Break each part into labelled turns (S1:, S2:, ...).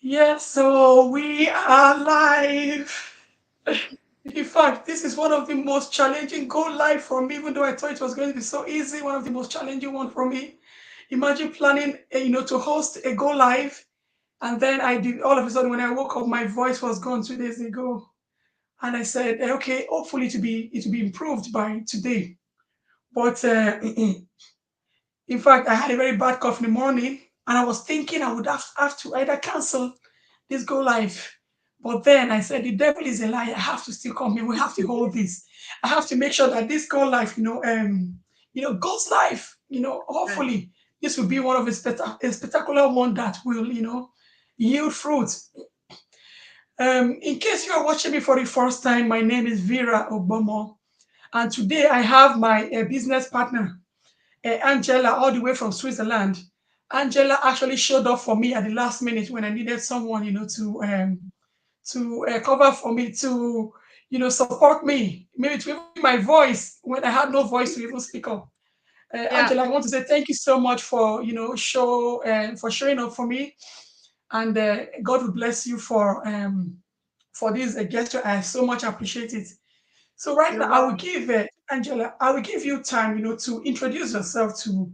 S1: Yes, so we are live. In fact, this is one of the most challenging go live for me, even though I thought it was going to be so easy, one of the most challenging one for me. Imagine planning, to host a go live. And then I did all of a sudden when I woke up, my voice was gone 2 days ago. And I said, okay, hopefully to be improved by today. But in fact, I had a very bad cough in the morning, and I was thinking I would have to either cancel this go live. But then I said, the devil is a lie. I have to still come here. We have to hold this. I have to make sure that this go live, goes live.
S2: Right.
S1: Hopefully this will be one of a spectacular one that will, yield fruit. In case you are watching me for the first time, my name is Vera Obomo, and today I have my business partner, Angela, all the way from Switzerland. Angela actually showed up for me at the last minute when I needed someone, to cover for me, to support me, maybe to even be my voice when I had no voice to even speak up.
S2: Yeah,
S1: Angela, I want to say thank you so much for for showing up for me, and God will bless you for this gesture. I so much appreciate it. So right
S2: you're
S1: now, I will
S2: welcome.
S1: give Angela, I will give you time, to introduce yourself to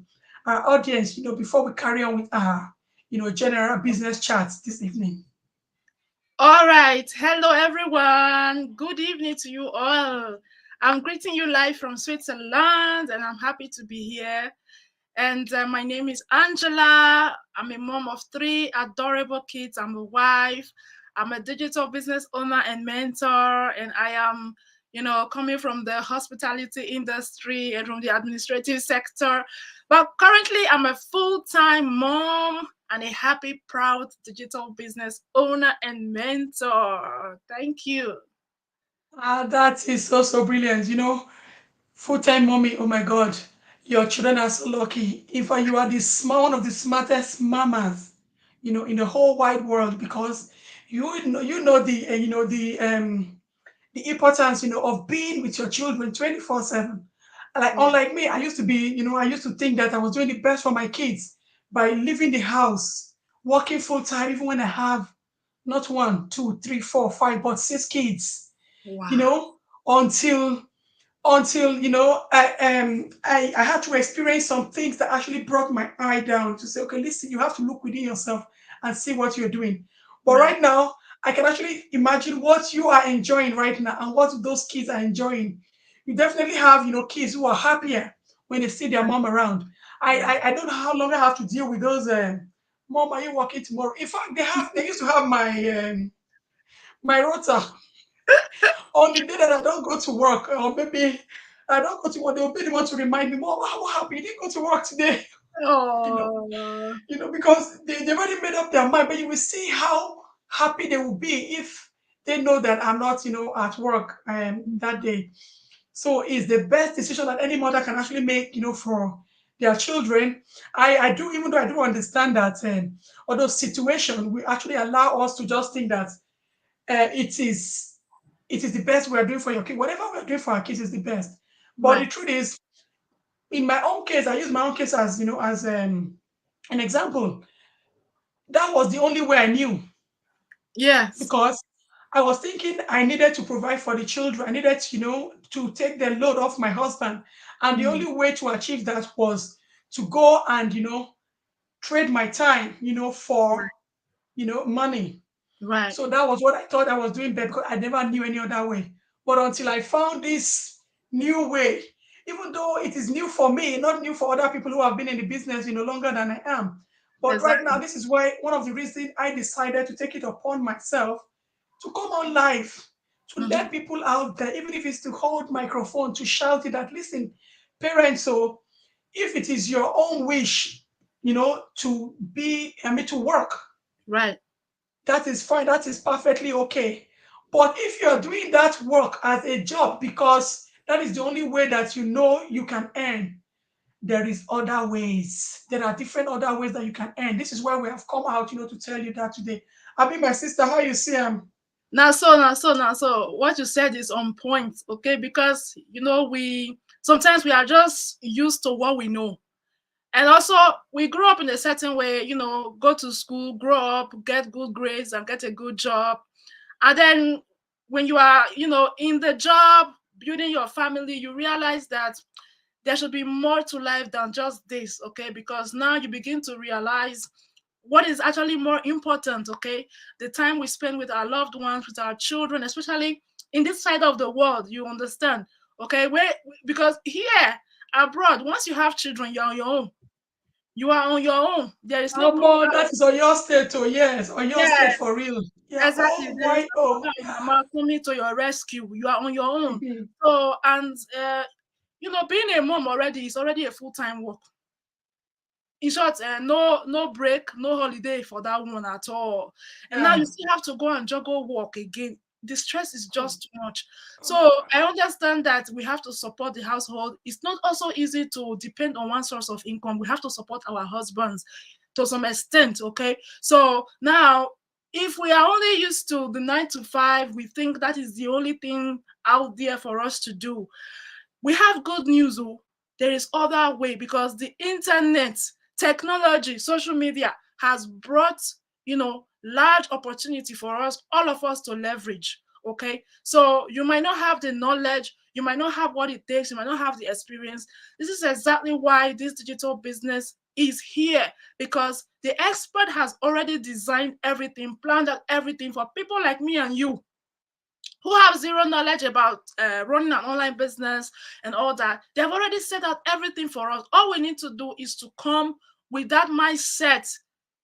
S1: our audience, before we carry on with our, general business chats this evening.
S2: All right. Hello, everyone. Good evening to you all. I'm greeting you live from Switzerland, and I'm happy to be here. And my name is Angela. I'm a mom of three adorable kids. I'm a wife. I'm a digital business owner and mentor. And I am, coming from the hospitality industry and from the administrative sector. But currently, I'm a full time mom and a happy, proud digital business owner and mentor. Thank you.
S1: That is so, so brilliant. Full-time mommy, oh my God, your children are so lucky. In fact, you are one of the smartest mamas, in the whole wide world because you know the importance, of being with your children 24/7. Like
S2: Yeah,
S1: unlike me, I used to think that I was doing the best for my kids by leaving the house, working full time, even when I have not one, two, three, four, five, but six kids, you
S2: wow.
S1: know, until I had to experience some things that actually brought my eye down to say, okay, listen, you have to look within yourself and see what you're doing. But
S2: Right.
S1: right now, I can actually imagine what you are enjoying right now and what those kids are enjoying. You definitely have, kids who are happier when they see their
S2: Right.
S1: mom around. I
S2: Right.
S1: I, I don't know how long I have to deal with those. Mom, are you working tomorrow? In fact, they used to have my rota on the day that I don't go to work, or maybe I don't go to work, they'll be the one to remind me, Mom, what happened? You didn't go to work today. you know,
S2: Oh,
S1: because they already made up their mind, but you will see how happy they will be if they know that I'm not, at work that day. So it's the best decision that any mother can actually make, for their children. I do, even though I do understand that although situation will actually allow us to just think that uh, it is it is the best we are doing for your kid. Whatever we are doing for our kids is the best. But the
S2: right.
S1: truth is, in my own case, I use my own case as as an example. That was the only way I knew
S2: Yes.
S1: because I was thinking I needed to provide for the children. I needed, to take the load off my husband, and the
S2: Mm,
S1: only way to achieve that was to go and trade my time, for
S2: right.
S1: money.
S2: Right.
S1: So that was what I thought I was doing better because I never knew any other way. But until I found this new way, even though it is new for me, not new for other people who have been in the business, longer than I am. But right now,
S2: Exactly.
S1: this is why one of the reasons I decided to take it upon myself to come on live, to
S2: Hmm.
S1: let people out there, even if it's to hold microphone, to shout it that listen, parents, so if it is your own wish, to work,
S2: Right.
S1: that is fine. That is perfectly okay. But if you're doing that work as a job because that is the only way that you know you can earn, there is other ways. There are different other ways that you can earn. This is why we have come out, to tell you that today. I mean, my sister, how you see
S2: Now, so, what you said is on point, okay? Because we sometimes we are just used to what we know, And also, we grew up in a certain way, go to school, grow up, get good grades, and get a good job. And then when you are, in the job, building your family, you realize that there should be more to life than just this, okay? Because now you begin to realize what is actually more important, okay? The time we spend with our loved ones, with our children, especially in this side of the world, you understand, okay? Because here abroad, once you have children, you're on your own. You are on your own. There is no
S1: Omo,
S2: proper.
S1: that is on your state, oh yes, on your state
S2: Yes,
S1: for real. Yeah.
S2: exactly.
S1: Oh,
S2: There is
S1: why?
S2: no
S1: Oh,
S2: papa or mama coming to your rescue. You are on your own.
S1: mhm.
S2: So, and being a mom already is already a full-time work. In short, no break, no holiday for that one at all. And now you
S1: Yeah.
S2: still have to go and juggle work again. The stress is
S1: Oh,
S2: just too much.
S1: oh my
S2: So I
S1: God.
S2: understand that we have to support the household. It's not also easy to depend on one source of income. We have to support our husbands to some extent, okay? So now, if we are only used to the 9 to 5, we think that is the only thing out there for us to do. We have good news. Oh, there is other way because the internet, technology, social media has brought large opportunity for us, all of us to leverage. Okay, so you might not have the knowledge, you might not have what it takes, you might not have the experience. This is exactly why this digital business is here, because the expert has already designed everything, planned out everything for people like me and you who have zero knowledge about running an online business and all that. They've already set out everything for us. All we need to do is to come with that mindset,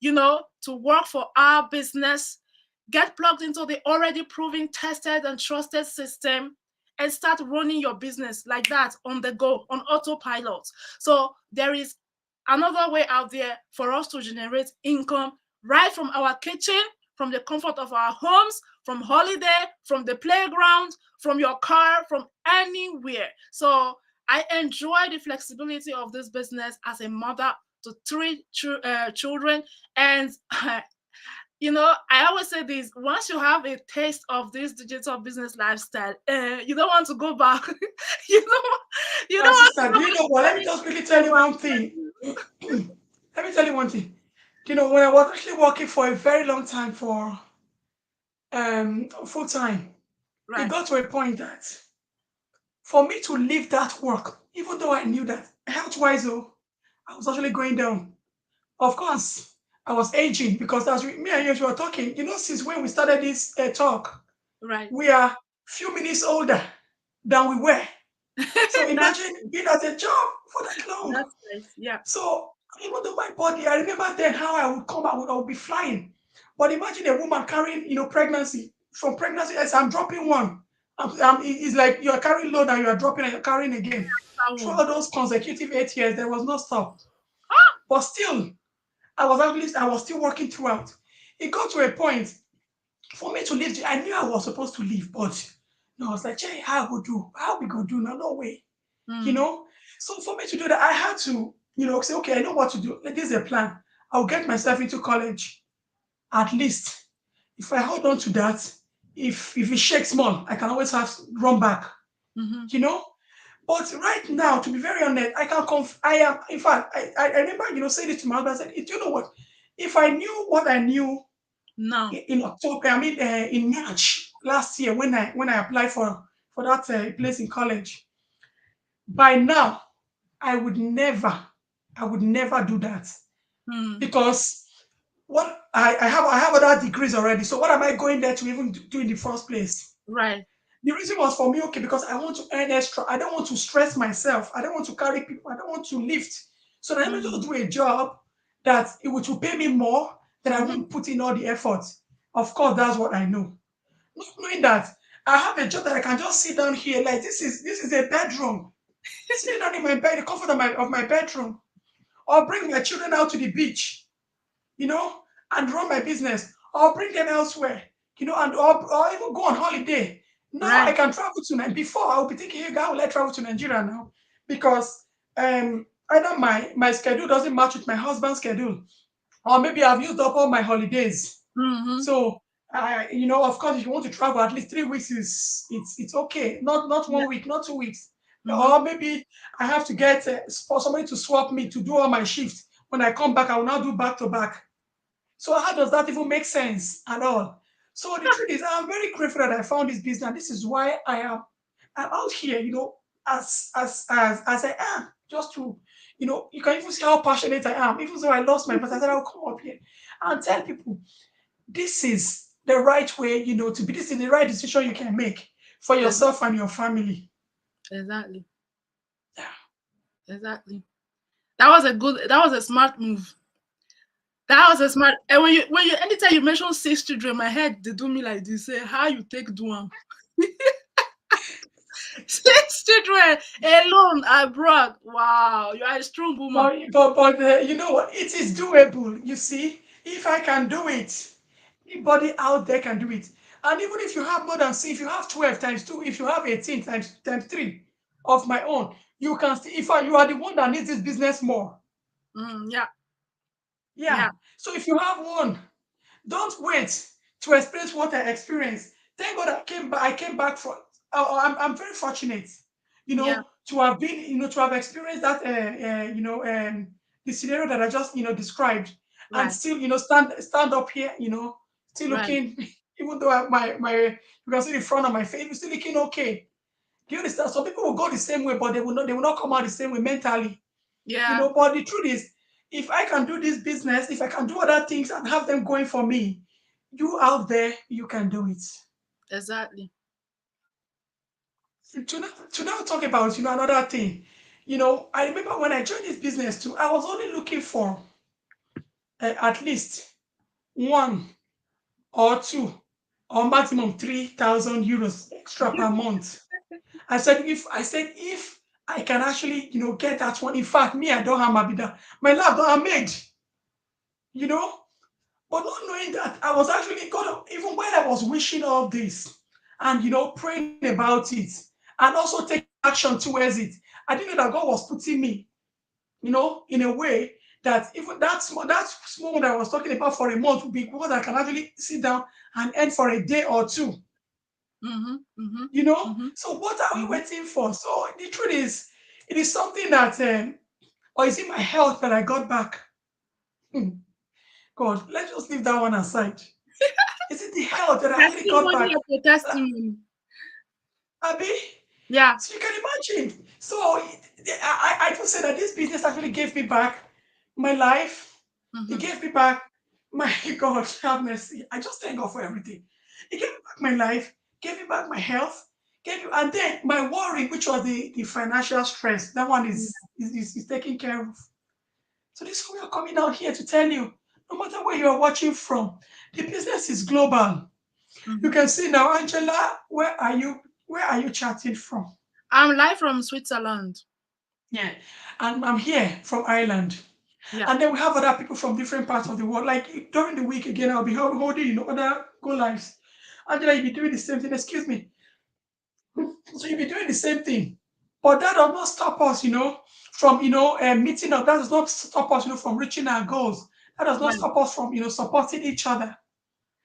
S2: to work for our business, get plugged into the already proven, tested, and trusted system, and start running your business like that on the go, on autopilot. So there is another way out there for us to generate income right from our kitchen, from the comfort of our homes, from holiday, from the playground, from your car, from anywhere. So I enjoy the flexibility of this business as a mother to three children. And, I always say this: once you have a taste of this digital business lifestyle, you don't want to go back. you don't, you don't
S1: My
S2: want to
S1: sister,
S2: go
S1: do you
S2: back
S1: know
S2: to
S1: what? Let me
S2: anything
S1: just quickly tell you
S2: before.
S1: one thing. Let me tell you one thing. When I was actually working for a very long time for full time, it
S2: Right,
S1: got to a point that for me to leave that work, even though I knew that health wise, oh, I was actually going down. Of course, I was aging because as me and you were talking, since when we started this talk,
S2: right.
S1: we are few minutes older than we were. So
S2: that's
S1: imagine being at a job for that long.
S2: that's nice. Yeah.
S1: So even though my body, I remember then how I would come, I would be flying. But imagine a woman carrying, pregnancy. From pregnancy, as I'm dropping one. It's like you're carrying load and you're dropping and you're carrying again.
S2: That one.
S1: Throughout those consecutive 8 years, there was no stop. But still, I was still working throughout. It got to a point for me to leave. I knew I was supposed to leave, but I was like, Jay, how I go do? How we go do? No, no way. you
S2: Mm,
S1: know. So for me to do that, I had to, say, okay, I know what to do. Like, this is a plan. I'll get myself into college. At least, if I hold on to that, if it shakes small, I can always have run back.
S2: mm-hmm.
S1: You know. But right now, to be very honest, I can I am. In fact, I remember, saying this to my husband. I said, "Do you know what? If I knew what I knew
S2: No.
S1: in October, I mean, in March last year when I applied for that place in college, by now I would never, I would never do that
S2: Mm,
S1: because what I have other degrees already. So what am I going there to even do in the first place?
S2: right.
S1: The reason was for me, okay, because I want to earn extra. I don't want to stress myself. I don't want to carry people. I don't want to lift. So let me just
S2: Mm,
S1: do a job that it would will pay me more than I
S2: mm-hmm.
S1: won't put in all the effort. Of course, that's what I know. Not knowing that I have a job that I can just sit down here, like this is a bedroom. Sitting down in my bed, the comfort of my bedroom, or bring my children out to the beach, and run my business, or bring them elsewhere, or even go on holiday. Now I
S2: Right.
S1: can travel to Nigeria. Before I would be thinking, hey, how will I travel to Nigeria now? Because either my schedule doesn't match with my husband's schedule, or maybe I've used up all my holidays.
S2: Mm-hmm.
S1: So, of course, if you want to travel, at least 3 weeks it's okay. Not
S2: Yeah.
S1: 1 week, not 2 weeks.
S2: Mm-hmm.
S1: or maybe I have to get for somebody to swap me to do all my shifts. When I come back, I will now do back to back. So how does that even make sense at all? So the truth is, I'm very grateful that I found this business. This is why I'm out here, as I am, just to, you can even see how passionate I am. Even though I lost my voice, I said I'll come up here and tell people this is the right way, to be. This is the right decision you can make for yourself and your family.
S2: Exactly.
S1: Yeah.
S2: Exactly. That was a smart move. That was a smart. And when you anytime you mention 6 children, my head they do me like this. Say how you take do am. 6 children alone abroad. Wow, you are a strong woman.
S1: But you know what? It is doable. You see, if I can do it, anybody out there can do it. And even if you have more than, see, if you have 12 times 2, if you have 18 times 3 of my own, you can still, you are the one that needs this business more.
S2: Yeah,
S1: Yeah.
S2: yeah,
S1: So if you have one, don't wait to experience what I experienced. Thank God I came back. I came back from. I'm very fortunate,
S2: yeah.
S1: to have been, to have experienced that, the scenario that I just, described, and
S2: Right,
S1: still, stand up here, still
S2: right.
S1: looking, even though you can see the front of my face, still looking okay. Do you understand? Some people will go the same way, but they will not come out the same way mentally.
S2: Yeah,
S1: But the truth is, if I can do this business, if I can do other things and have them going for me, you out there, you can do it.
S2: exactly.
S1: To now talk about, another thing. I remember when I joined this business too, I was only looking for at least one or two or maximum 3,000 euros extra per month. I said if I can actually, get that one. In fact, me, I don't have my lab don't have made, you know. But not knowing that I was actually God, even when I was wishing all this and, praying about it and also taking action towards it, I didn't know that God was putting me, in a way that even that small that I was talking about for a month would be what I can actually sit down and end for a day or two.
S2: Mm-hmm, mm-hmm,
S1: So what are we
S2: mm-hmm.
S1: waiting for? So the truth is, it is something that, or is it my health that I got back? Hmm. God, let's just leave that one aside. Is it the health that I actually got
S2: Testimony
S1: back?
S2: after testimony.
S1: Abby?
S2: Yeah.
S1: So you can imagine. So I can say that this business actually gave me back my life. It
S2: Mm-hmm.
S1: gave me back my God, have mercy. I just thank God for everything. It gave me back my life, gave me back my health, and then my worry, which was the financial stress. That one is taken care of. So this is what we are coming out here to tell you. No matter where you are watching from, the business is global. You
S2: Mm-hmm.
S1: can see now, Angela, where are you? Where are you chatting from?
S2: I'm live from Switzerland.
S1: Yeah, and I'm here from Ireland.
S2: Yeah.
S1: And then we have other people from different parts of the world. Like during the week again, I'll be holding, other go lives. Angela, you'll be doing the same thing. Excuse me. So you'll be doing the same thing. But that does not stop us, from, meeting up. That does not stop us, from reaching our goals. That does not
S2: Right.
S1: stop us from, supporting each other.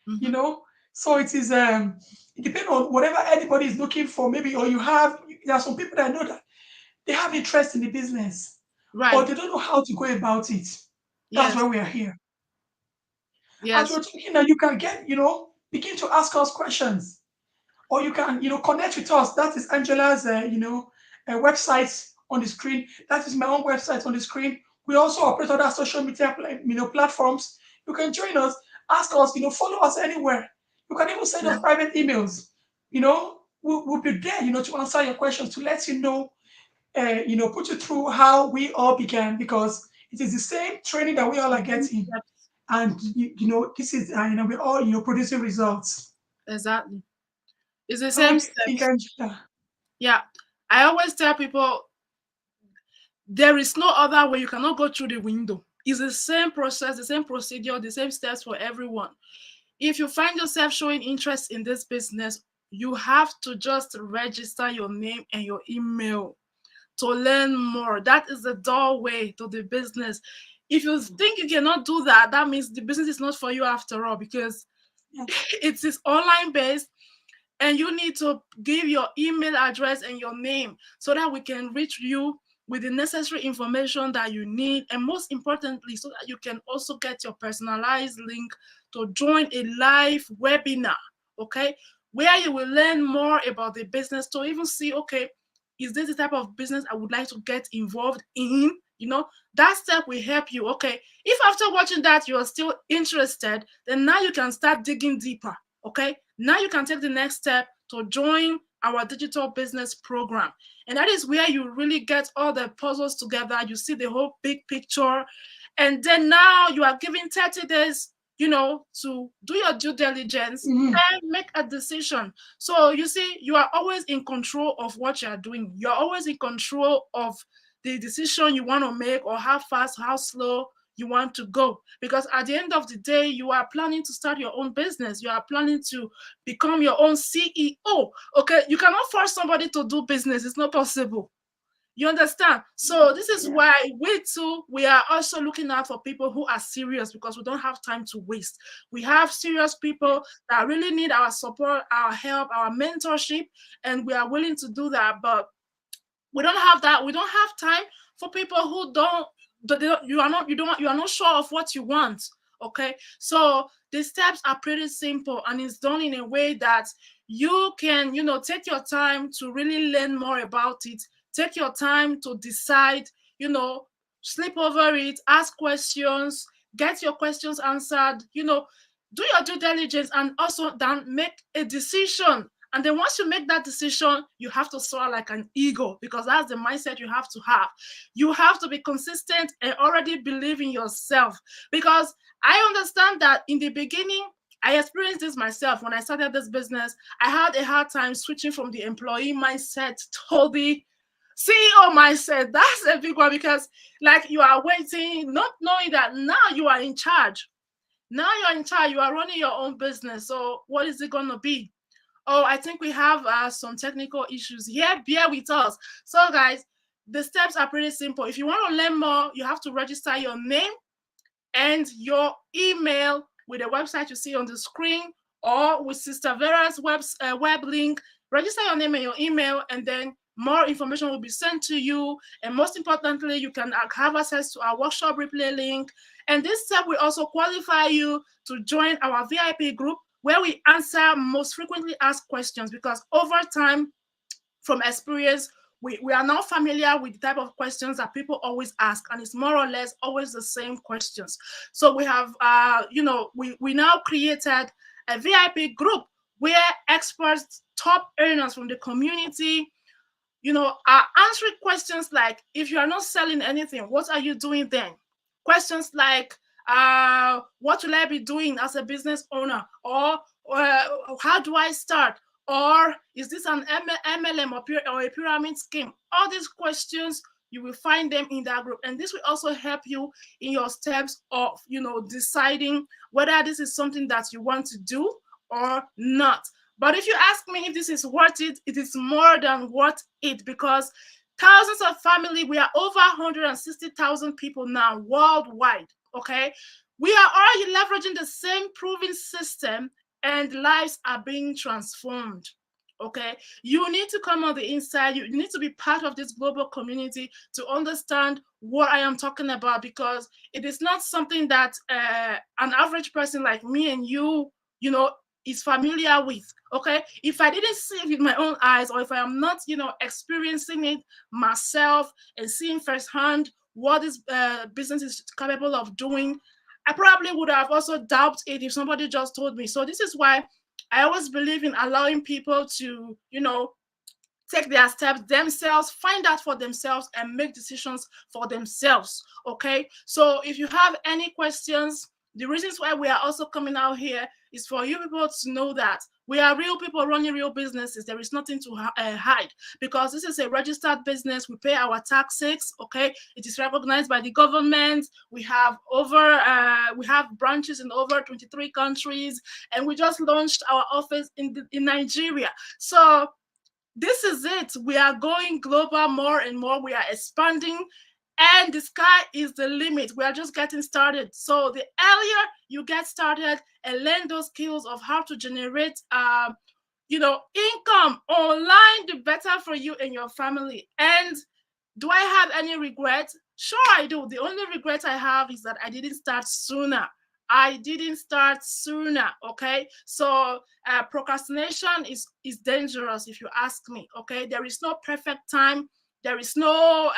S1: you
S2: Mm-hmm.
S1: know so it depends on whatever anybody is looking for, maybe. Or there are some people that know that they have interest in the business, but
S2: Right.
S1: they don't know how to go about it. That's why
S2: Yes.
S1: we are here. As
S2: Yes.
S1: we're talking now, you can begin to ask us questions, or you can, connect with us. That is Angela's, website on the screen. That is my own website on the screen. We also operate other social media, platforms. You can join us, ask us, follow us anywhere. You can even send
S2: Yeah.
S1: us private emails. We'll be there, to answer your questions, to let you know, put you through how we all began, because it is the same training that we all are getting.
S2: Steps.
S1: And, this is, we're all, producing results.
S2: Exactly. It's the
S1: So what
S2: same
S1: do you think,
S2: steps.
S1: Angela?
S2: Yeah. I always tell people there is no other way. You cannot go through the window. It's the same process, the same procedure, the same steps for everyone. If you find yourself showing interest in this business, you have to just register your name and your email to learn more. That is the doorway to the business. If you think you cannot do that, that means the business is not for you after all, because
S1: Yeah.
S2: it is online based. and you need to give your email address and your name so that we can reach you with the necessary information that you need, and most importantly, so that you can also get your personalized link to join a live webinar, okay, where you will learn more about the business to even see, okay, is this the type of business I would like to get involved in? That step will help you. Okay, if after watching that you are still interested, then now you can start digging deeper. Okay, now you can take the next step to join our digital business program, and that is where you really get all the puzzles together. You see the whole big picture, and then now you are given 30 days, to do your due diligence
S1: Mm.
S2: and make a decision. So you see, you are always in control of what you are doing. You're always in control of the decision you want to make, or how fast, how slow you want to go. Because at the end of the day, you are planning to start your own business. You are planning to become your own CEO. Okay, you cannot force somebody to do business. It's not possible. You understand? So this is
S1: Yeah.
S2: why we too, we are also looking out for people who are serious, because we don't have time to waste. We have serious people that really need our support, our help, our mentorship, and we are willing to do that. But we don't have that. We don't have time for people who don't, you are not sure of what you want. Okay, so the steps are pretty simple, and it's done in a way that you can, take your time to really learn more about it. Take your time to decide, you know sleep over it, ask questions, get your questions answered, do your due diligence, and also then make a decision. And then once you make that decision, you have to soar like an eagle, because that's the mindset you have to have. You have to be consistent and already believe in yourself. Because I understand that in the beginning, I experienced this myself when I started this business. I had a hard time switching from the employee mindset to the CEO mindset. That's a big one, because like you are waiting, not knowing that now you are in charge. Now you're in charge, you are running your own business. So what is it going to be? Oh, I think we have some technical issues here. Bear with us. So, guys, the steps are pretty simple. If you want to learn more, you have to register your name and your email with the website you see on the screen, or with Sister Vera's web link. Register your name and your email, and then more information will be sent to you. And most importantly, you can have access to our workshop replay link. And this step will also qualify you to join our VIP group, where we answer most frequently asked questions, because over time, from experience, we are now familiar with the type of questions that people always ask, and it's more or less always the same questions. So we have, we now created a VIP group where experts, top earners from the community, are answering questions like, if you are not selling anything, what are you doing then? Questions like, what will I be doing as a business owner? Or how do I start? Or is this an MLM or a pyramid scheme? All these questions, you will find them in that group. And this will also help you in your steps of, deciding whether this is something that you want to do or not. But if you ask me if this is worth it, it is more than worth it, because thousands of family, we are over 160,000 people now worldwide. Okay, we are already leveraging the same proven system, and lives are being transformed. Okay, you need to come on the inside. You need to be part of this global community to understand what I am talking about, because it is not something that an average person like me and you know, is familiar with. Okay, if I didn't see it with my own eyes, or if I am not, experiencing it myself and seeing firsthand what this business is capable of doing, I probably would have also doubted it if somebody just told me. So this is why I always believe in allowing people to, take their steps themselves, find out for themselves, and make decisions for themselves. Okay, so if you have any questions, the reasons why we are also coming out here is for you people to know that we are real people running real businesses. There is nothing to hide, because this is a registered business. We pay our taxes. Okay, it is recognized by the government. We have branches in over 23 countries, and we just launched our office in Nigeria. So this is it. We are going global more and more. We are expanding, and the sky is the limit. We are just getting started. So the earlier you get started and learn those skills of how to generate income online, the better for you and your family. And do I have any regret? Sure, I do. The only regret I have is that I didn't start sooner. I didn't start sooner. Okay, so procrastination is dangerous if you ask me. Okay, there is no perfect time. There is no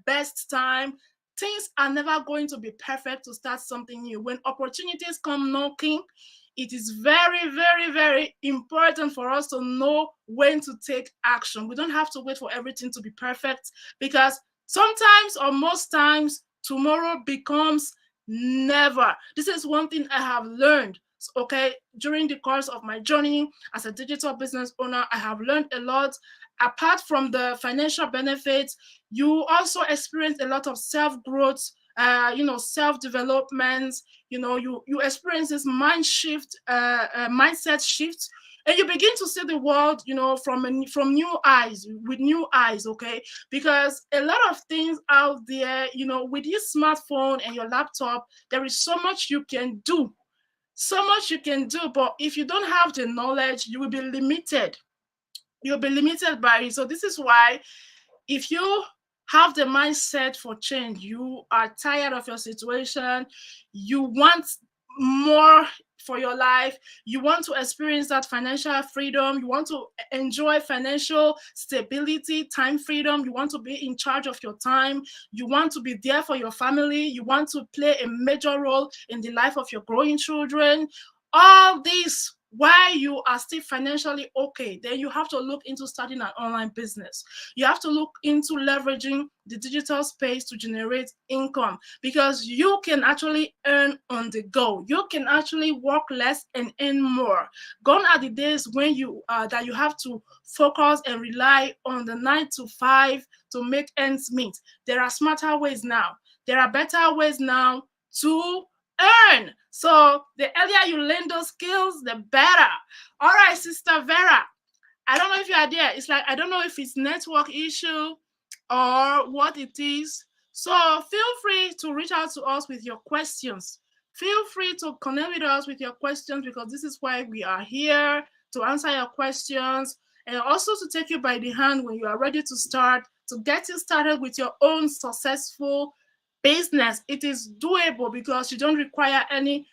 S2: best time. Things are never going to be perfect to start something new. When opportunities come knocking, it is very, very, very important for us to know when to take action. We don't have to wait for everything to be perfect, because sometimes or most times tomorrow becomes never. This is one thing I have learned. Okay, during the course of my journey as a digital business owner, I have learned a lot. Apart from the financial benefits, you also experience a lot of self growth, self development. You experience this mindset shift, and you begin to see the world, from new eyes, with new eyes. Okay, because a lot of things out there, with your smartphone and your laptop, there is so much you can do, so much you can do. But if you don't have the knowledge, you will be limited. You'll be limited by it. So this is why, if you have the mindset for change, you are tired of your situation, you want more for your life, you want to experience that financial freedom, you want to enjoy financial stability, time freedom, you want to be in charge of your time, you want to be there for your family, you want to play a major role in the life of your growing children, all this while you are still financially okay, then you have to look into starting an online business. You have to look into leveraging the digital space to generate income, because you can actually earn on the go. You can actually work less and earn more. Gone are the days when you have to focus and rely on the 9 to 5 to make ends meet. There are smarter ways now. There are better ways now to earn. So the earlier you learn those skills, the better. All right, Sister Vera, I don't know if you are there. It's like, I don't know if it's network issue or what it is. So feel free to reach out to us with your questions. Feel free to connect with us with your questions, because this is why we are here, to answer your questions, and also to take you by the hand when you are ready to start, to get you started with your own successful business. It is doable because you don't require any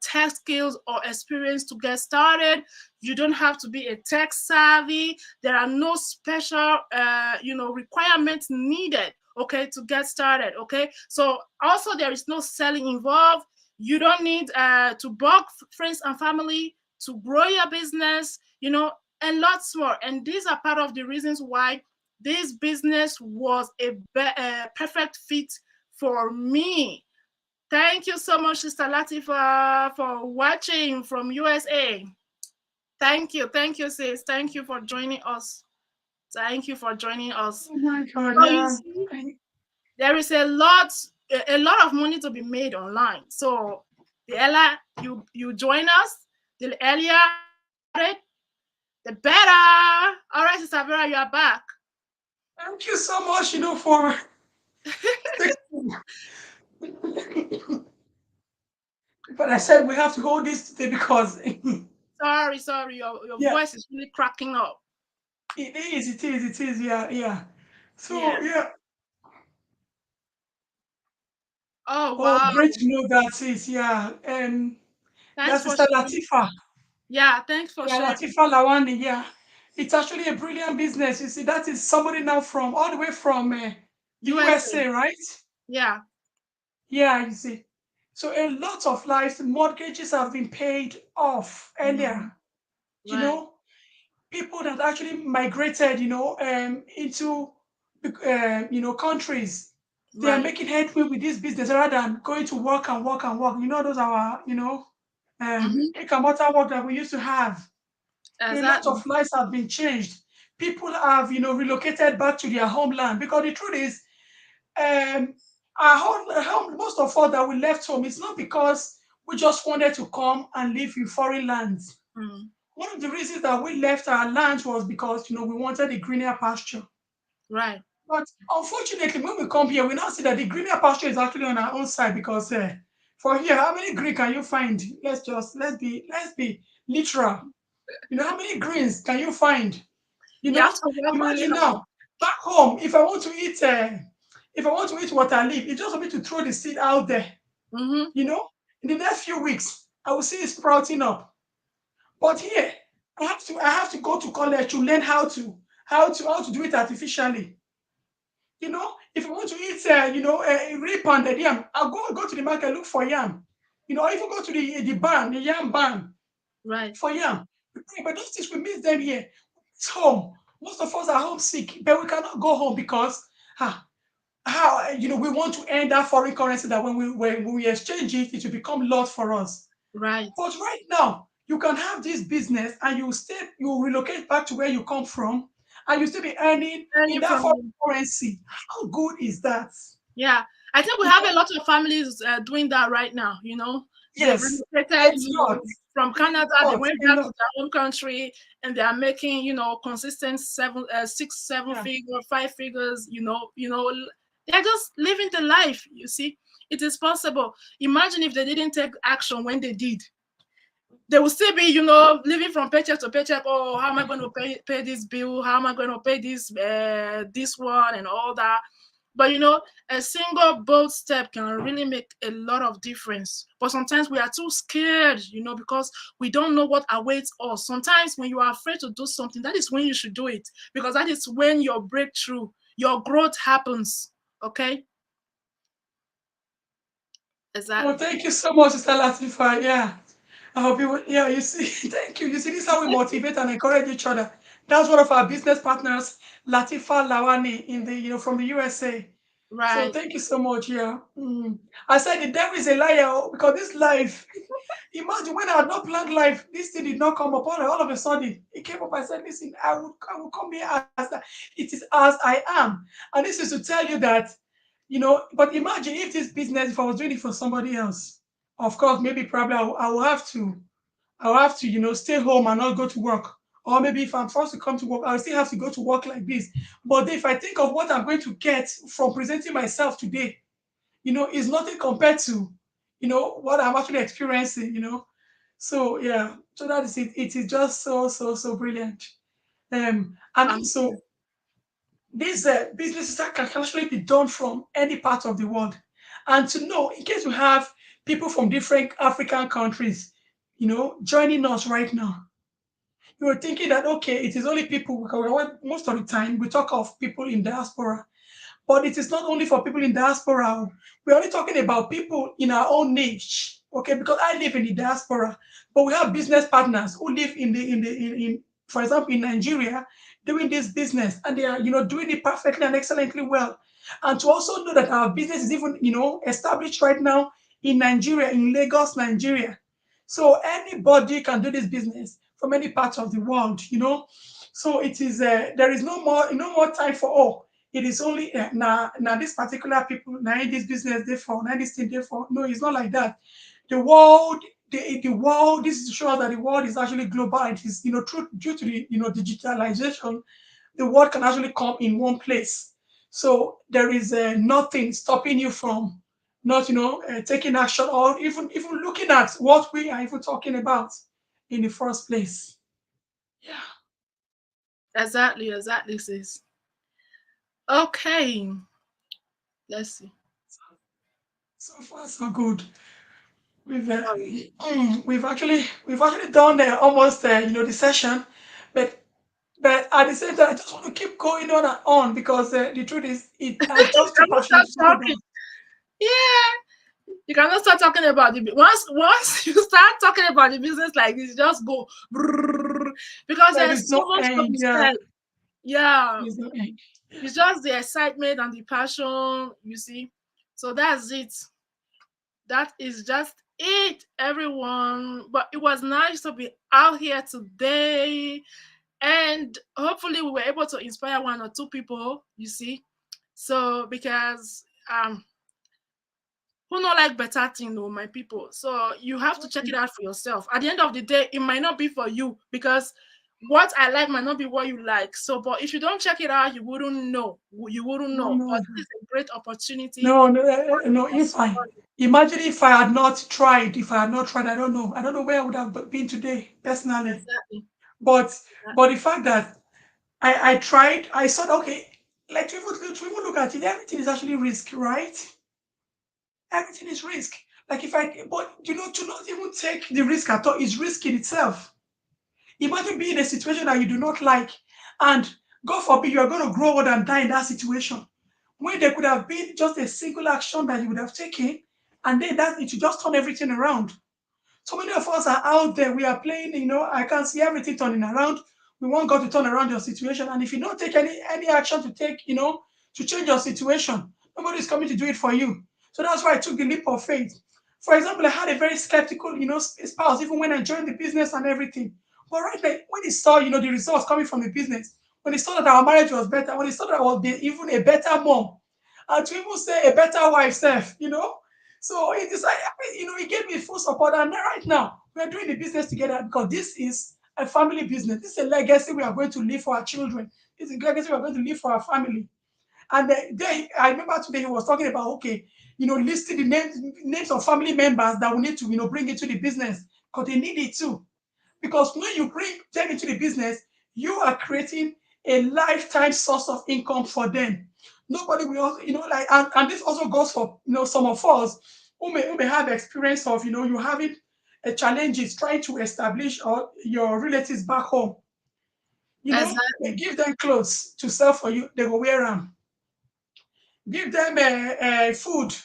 S2: tech skills or experience to get started. You don't have to be a tech savvy. There are no special, requirements needed, okay, to get started, okay? So also there is no selling involved. You don't need to bug friends and family to grow your business, and lots more. And these are part of the reasons why this business was a perfect fit for me. Thank you so much, Sister Latifa, for watching from USA. Thank you, sis. Thank you for joining us. Thank you for joining us.
S1: Oh my God,
S2: So you
S1: yeah.
S2: see, there is a lot of money to be made online. So the earlier you join us, the earlier you get started, the better. All right, Sister Vera, you are back.
S1: Thank you so much, for but I said we have to hold this today because
S2: Sorry, your
S1: yeah,
S2: voice is really cracking up.
S1: it is, yeah, yeah. So
S2: Yeah.
S1: yeah.
S2: Oh
S1: Oh,
S2: wow.
S1: great to know that, sis. Yeah,
S2: Thanks
S1: that's
S2: for
S1: Sister
S2: sharing.
S1: Latifa.
S2: Yeah, thanks for
S1: Yeah,
S2: sharing.
S1: Latifa Lawani. Yeah, it's actually a brilliant business. You see, that is somebody now from all the way from the
S2: USA.
S1: USA, right?
S2: Yeah.
S1: Yeah, you see. So a lot of lives, mortgages have been paid off earlier.
S2: Mhm.
S1: You
S2: Right.
S1: know, people that actually migrated, into, countries, they are
S2: Right.
S1: making headway with this business rather than going to work and work and work. Those are,
S2: Mm-hmm.
S1: brick and mortar work that we used to have. A lot
S2: Exactly.
S1: of lives have been changed. People have, relocated back to their homeland because the truth is, um, most of us that we left home, it's not because we just wanted to come and live in foreign lands.
S2: Mm.
S1: One of the reasons that we left our lands was because we wanted a greener pasture.
S2: Right.
S1: But unfortunately, when we come here, we now see that the greener pasture is actually on our own side because for here, how many green can you find? Let's be literal. How many greens can you find? You
S2: You have
S1: know,
S2: to work really
S1: imagine
S2: hard.
S1: now back home. If I want to eat water leaf, it's just for me to throw the seed out there.
S2: Mm-hmm.
S1: You know, in the next few weeks, I will see it sprouting up. But here, I have to go to college to learn how to do it artificially. If I want to eat, a real pounded yam, I'll go to the market, look for yam. Or even go to the barn, the yam barn
S2: Right,
S1: for yam. But those things we miss them here. It's home. Most of us are homesick, but we cannot go home because how we want to earn that foreign currency that when we exchange it, it will become lost for us.
S2: right.
S1: But right now, you can have this business and you relocate back to where you come from, and you still be earning in
S2: Learning
S1: that
S2: from
S1: foreign
S2: you.
S1: currency. How good is that?
S2: Yeah, I think we
S1: You
S2: have
S1: know?
S2: a lot of families doing that right now. They've
S1: Yes,
S2: relocated,
S1: a lot,
S2: from Canada.
S1: a
S2: They
S1: lot,
S2: went
S1: a
S2: back to
S1: lot.
S2: their home country, and they are making, consistent six, seven
S1: Yeah.
S2: figure, five figures. They're just living the life. You see, it is possible. Imagine if they didn't take action when they did. They will still be, living from paycheck to paycheck. Oh, how am I going to pay this bill? How am I going to pay this one and all that? But a single bold step can really make a lot of difference. But sometimes we are too scared, because we don't know what awaits us. Sometimes when you are afraid to do something, that is when you should do it, because that is when your breakthrough, your growth happens. Okay,
S1: Well,
S2: exactly.
S1: thank you so much, Sister Latifa. Yeah. I hope you would, yeah, you see, thank you. You see, this is how we motivate and encourage each other. That's one of our business partners, Latifa Lawani, from the USA. So
S2: Right.
S1: thank you so much. Yeah. I said the devil is a liar because this life, imagine when I had not planned life, this thing did not come up. All of a sudden, it came up. I said, listen, I will come here as that. It is as I am. And this is to tell you that, but imagine if this business, if I was doing it for somebody else, of course, maybe probably I will have to, stay home and not go to work. Or maybe if I'm forced to come to work, I'll still have to go to work like this. But if I think of what I'm going to get from presenting myself today, is nothing compared to, what I'm actually experiencing. So yeah, so that is it. It is just so, so, so brilliant. And
S2: Um,
S1: also these businesses that can actually be done from any part of the world. And to know, in case we have people from different African countries, joining us right now, you were thinking that okay, it is only people because most of the time we talk of people in diaspora, but it is not only for people in diaspora. We're only talking about people in our own niche, okay? Because I live in the diaspora, but we have business partners who live for example, in Nigeria, doing this business, and they are, doing it perfectly and excellently well. And to also know that our business is even, established right now in Nigeria, in Lagos, Nigeria. So anybody can do this business from any part of the world. So it is there is no more time for it is only now this particular people now in this business they for now this thing they for. No, it's not like that. The world, the world. This is to show us that the world is actually global. It is due to the digitalization, the world can actually come in one place. So there is nothing stopping you from not taking action or even looking at what we are even talking about in the first place. Yeah.
S2: exactly, exactly, sis. Okay, let's see.
S1: So far so good. We've uh,
S2: Sorry.
S1: we've actually done almost the session, but at the same time I just want to keep going on and on because the truth is I'm
S2: You
S1: just too
S2: cannot stop
S1: passionate to talk
S2: talking.
S1: about.
S2: Yeah, you cannot start talking about once you start talking about the business like this, just go brrrr, because
S1: There
S2: there's
S1: is
S2: so
S1: no
S2: much to
S1: end.
S2: be
S1: Yeah,
S2: said. Yeah,
S1: there's no end. Yeah.
S2: it's just the excitement and the passion, you see. So that's it. That is just it, everyone. But it was nice to be out here today, and hopefully we were able to inspire one or two people. You see, so because who not like better thing though, my people. So you have to check it out for yourself. At the end of the day, it might not be for you because what I like might not be what you like. So, but if you don't check it out, you wouldn't know. You wouldn't
S1: No,
S2: know.
S1: no,
S2: But this is a great opportunity
S1: no, no,
S2: for
S1: no. If I
S2: everyone.
S1: imagine if I had not tried, I don't know where I would have been today, personally.
S2: Exactly.
S1: But the fact that I tried, I thought, okay, like to even look at it, everything is actually risk, right? Everything is risk. Like if I, but to not even take the risk at all is risk in itself. Imagine being in a situation that you do not like, and God forbid you are going to grow old and die in that situation. When there could have been just a single action that you would have taken, and then that it would just turn everything around. So many of us are out there. We are playing, I can see everything turning around. We want God to turn around your situation. And if you don't take any action to take, to change your situation, nobody's coming to do it for you. So that's why I took the leap of faith. For example, I had a very skeptical, spouse, even when I joined the business and everything. But right now, when he saw, the results coming from the business, when he saw that our marriage was better, when he saw that I was even a better mom, and to even say a better wife self, so he decided, he gave me full support. And right now, we're doing the business together because this is a family business. This is a legacy we are going to leave for our children. This is a legacy we are going to leave for our family. And then I remember today he was talking about, okay, listing the names of family members that we need to, bring into the business because they need it too. Because when you bring them into the business, you are creating a lifetime source of income for them. Nobody will, like, and this also goes for, some of us who may have experience of, you having a challenges trying to establish or your relatives back home. They
S2: Exactly.
S1: give them clothes to sell for you, they will wear them. Give them food,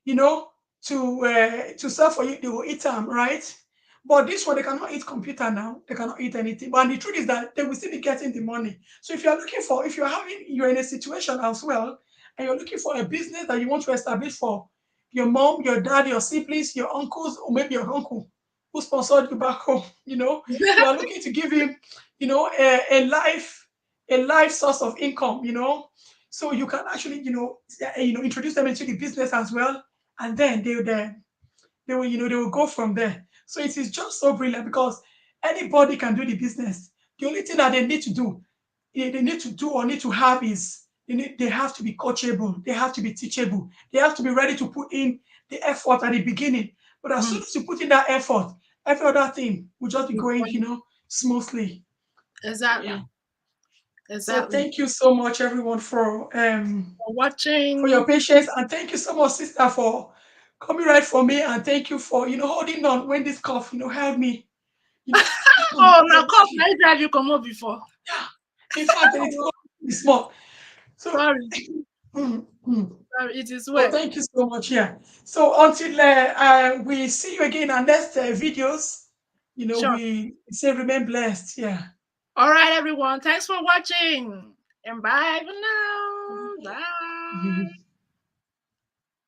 S1: you know, to serve for you. They will eat them, right? But this one, they cannot eat computer now. They cannot eat anything. But the truth is that they will still be getting the money. So if you're in a situation as well, and you're looking for a business that you want to establish for your mom, your dad, your siblings, your uncles, or maybe your uncle who sponsored you back home, you are looking to give him, a life source of income, so you can actually, introduce them into the business as well, and then they will go from there. So it is just so brilliant because anybody can do the business. The only thing that they need to do, they need to do or need to have is they have to be coachable, they have to be teachable, they have to be ready to put in the effort at the beginning. But as soon
S2: Mm.
S1: as you put in that effort, every other thing will just be
S2: Good
S1: going,
S2: point.
S1: smoothly. So yeah.
S2: Exactly.
S1: So
S2: Exactly.
S1: thank you so much, everyone,
S2: For
S1: for your
S2: watching.
S1: patience. And thank you so much, sister, for coming right for me. And thank you for, holding on when this cough, held me, you know.
S2: Oh, now
S1: So
S2: cough.
S1: thank you.
S2: I drive you come up before.
S1: Yeah. In fact, it's
S2: Oh,
S1: only small. So,
S2: sorry.
S1: mm, mm.
S2: Sorry. It is
S1: So
S2: well.
S1: thank you so much. Yeah. So until we see you again in our next videos,
S2: Sure.
S1: we say remain blessed. Yeah.
S2: All right, everyone. Thanks for watching. And bye for now. Bye.
S1: Mhm.